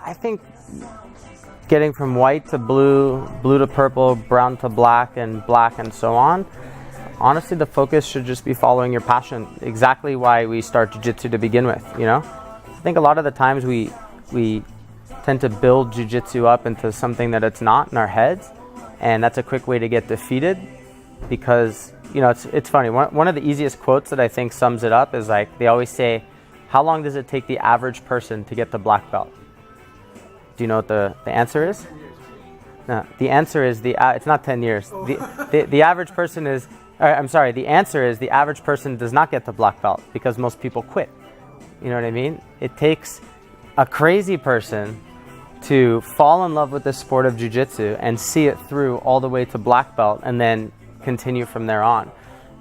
I think getting from white to blue, blue to purple, brown to black and so on, honestly, the focus should just be following your passion. Exactly why we start jiu-jitsu to begin with, you know? I think a lot of the times we tend to build jiu-jitsu up into something that it's not in our heads, and that's a quick way to get defeated because, you know, it's funny. One of the easiest quotes that I think sums it up is like, they always say, how long does it take the average person to get the black belt? Do you know what the answer is? No, the answer is it's not 10 years. The average person is, the answer is the average person does not get the black belt because most people quit. You know what I mean? It takes a crazy person to fall in love with the sport of jiu-jitsu and see it through all the way to black belt and then continue from there on.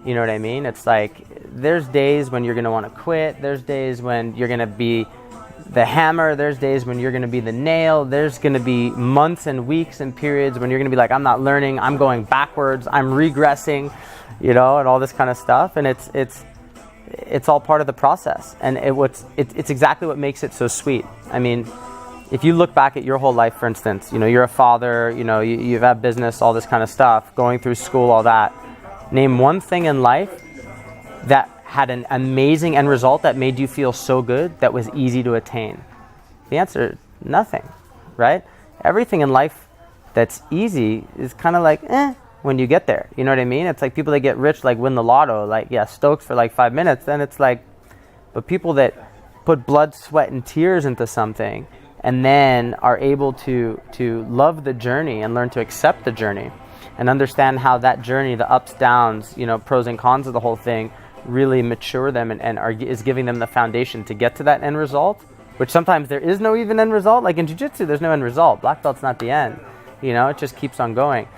You know what I mean? It's like, there's days when you're going to want to quit. There's days when you're going to be the hammer. There's days when you're going to be the nail. There's going to be months and weeks and periods when you're going to be like, I'm not learning. I'm going backwards. I'm regressing, you know, and all this kind of stuff. And it's all part of the process. And it's exactly what makes it so sweet. I mean, if you look back at your whole life, for instance, you know, you're a father, you know, you've had business, all this kind of stuff, going through school, all that. Name one thing in life that had an amazing end result that made you feel so good that was easy to attain. The answer, nothing, right? Everything in life that's easy is kind of like, when you get there. You know what I mean? It's like people that get rich, like win the lotto, like, yeah, stoked for like 5 minutes. Then it's like, but people that put blood, sweat, and tears into something and then are able to love the journey and learn to accept the journey and understand how that journey, the ups, downs, you know, pros and cons of the whole thing, really mature them and is giving them the foundation to get to that end result, which sometimes there is no even end result. Like in jiu-jitsu, there's no end result. Black belt's not the end. You know, it just keeps on going.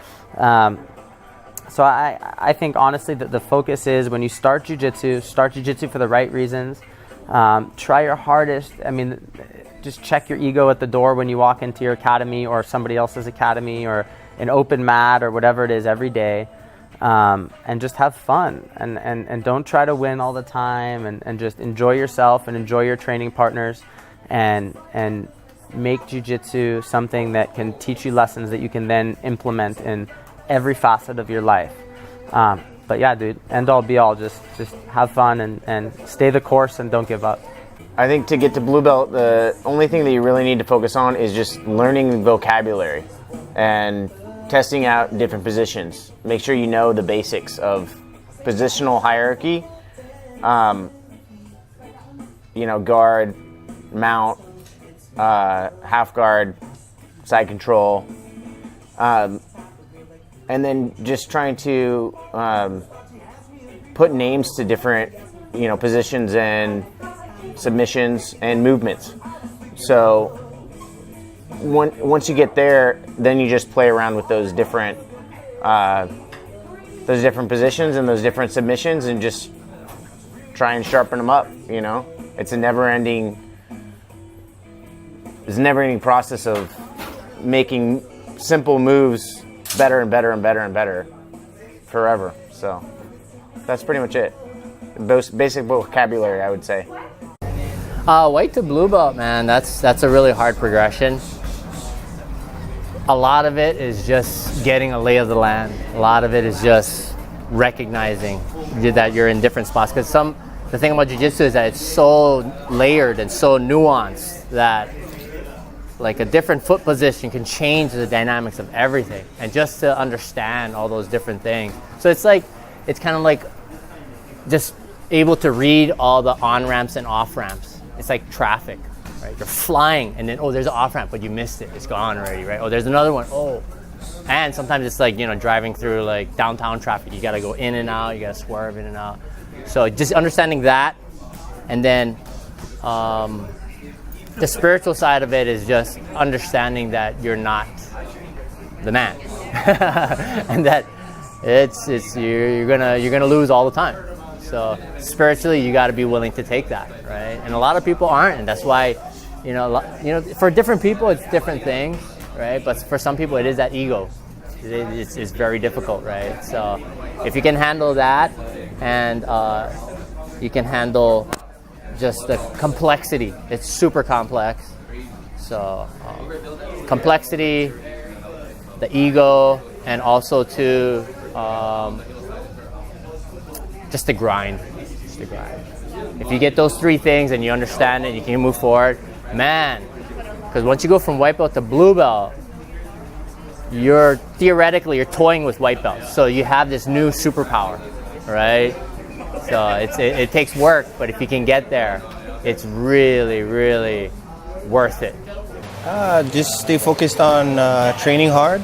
So I think honestly that the focus is when you start jiu-jitsu for the right reasons. Try your hardest. I mean, just check your ego at the door when you walk into your academy or somebody else's academy or an open mat or whatever it is every day. And just have fun and don't try to win all the time and just enjoy yourself and enjoy your training partners and make jiu-jitsu something that can teach you lessons that you can then implement in every facet of your life. But yeah, dude, end all be all, just have fun and stay the course and don't give up. I think to get to blue belt, the only thing that you really need to focus on is just learning vocabulary and testing out different positions. Make sure you know the basics of positional hierarchy. You know, guard, mount, half guard, side control, and then just trying to put names to different, you know, positions and submissions and movements. So once you get there, then you just play around with those different positions and those different submissions and just try and sharpen them up. You know, it's a never-ending process of making simple moves better and better and better and better forever. So that's pretty much it. Basic vocabulary, I would say. White to blue belt, man, that's a really hard progression. A lot of it is just getting a lay of the land. A lot of it is just recognizing that you're in different spots. Because the thing about jiu-jitsu is that it's so layered and so nuanced that like a different foot position can change the dynamics of everything. And just to understand all those different things. So it's kind of like just able to read all the on-ramps and off-ramps. It's like traffic, right? You're flying and then, oh, there's an off-ramp, but you missed it. It's gone already, right? Oh, there's another one. Oh. And sometimes it's like, you know, driving through like downtown traffic. You got to go in and out. You got to swerve in and out. So just understanding that. And then the spiritual side of it is just understanding that you're not the man. And that you're gonna lose all the time. So spiritually, you got to be willing to take that, right? And a lot of people aren't, and that's why, you know, for different people, it's different things, right? But for some people, it is that ego. It's very difficult, right? So if you can handle that, and you can handle just the complexity, it's super complex. So complexity, the ego, and also to just the grind. Just the grind. If you get those three things and you understand it, you can move forward, man. Because once you go from white belt to blue belt, you're toying with white belts. So you have this new superpower, right? So it takes work, but if you can get there, it's really, really worth it. Just stay focused on training hard.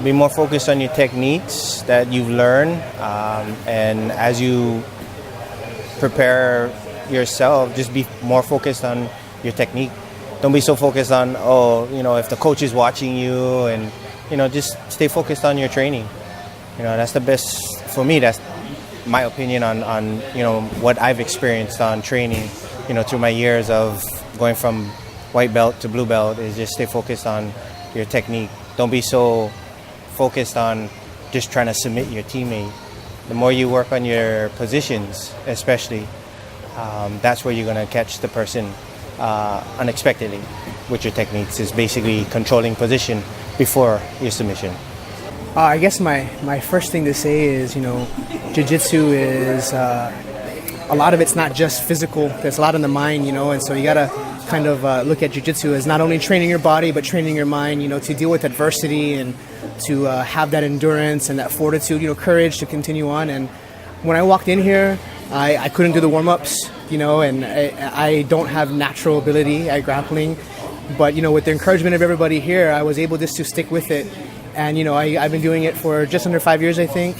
Be more focused on your techniques that you've learned, and as you prepare yourself, just be more focused on your technique. Don't be so focused on, if the coach is watching you, and just stay focused on your training. That's the best for me. That's my opinion on what I've experienced on training, through my years of going from white belt to blue belt, is just stay focused on your technique. Don't be so focused on just trying to submit your teammate. The more you work on your positions, especially, that's where you're going to catch the person unexpectedly with your techniques, is basically controlling position before your submission. I guess my first thing to say is, jiu-jitsu is, a lot of it's not just physical. There's a lot in the mind, and so you got to kind of look at jiu-jitsu as not only training your body, but training your mind, to deal with adversity and to have that endurance and that fortitude, courage to continue on. And when I walked in here, I couldn't do the warm-ups, and I don't have natural ability at grappling. But, with the encouragement of everybody here, I was able just to stick with it. And, I've been doing it for just under 5 years, I think.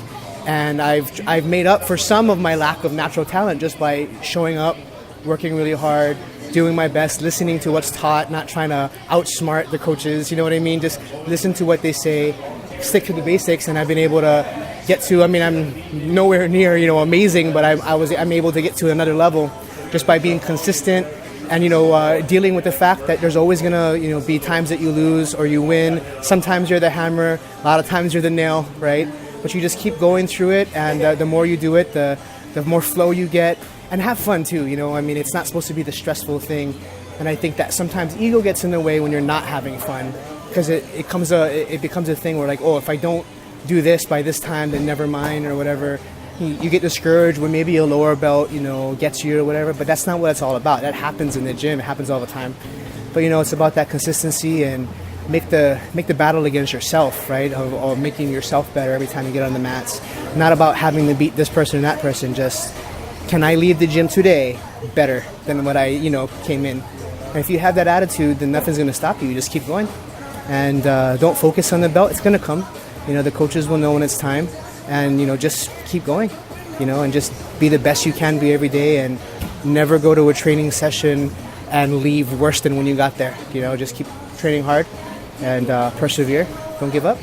And I've made up for some of my lack of natural talent just by showing up, working really hard, doing my best, listening to what's taught, not trying to outsmart the coaches, you know what I mean? Just listen to what they say, stick to the basics, and I've been able to get to, I'm nowhere near, amazing, but I'm able to get to another level just by being consistent and, dealing with the fact that there's always going to, be times that you lose or you win. Sometimes you're the hammer, a lot of times you're the nail, right? But you just keep going through it, and the more you do it, the more flow you get, and have fun too, it's not supposed to be the stressful thing. And I think that sometimes ego gets in the way when you're not having fun, because it becomes a thing where, like, oh, if I don't do this by this time, then never mind, or whatever. You get discouraged when maybe a lower belt, gets you or whatever, but that's not what it's all about. That happens in the gym, it happens all the time. But, it's about that consistency and make the battle against yourself, right? Of making yourself better every time you get on the mats. Not about having to beat this person or that person, just can I leave the gym today better than what I, came in? And if you have that attitude, then nothing's going to stop you. You just keep going. And don't focus on the belt. It's going to come. The coaches will know when it's time. And, just keep going, and just be the best you can be every day, and never go to a training session and leave worse than when you got there. Just keep training hard and persevere. Don't give up.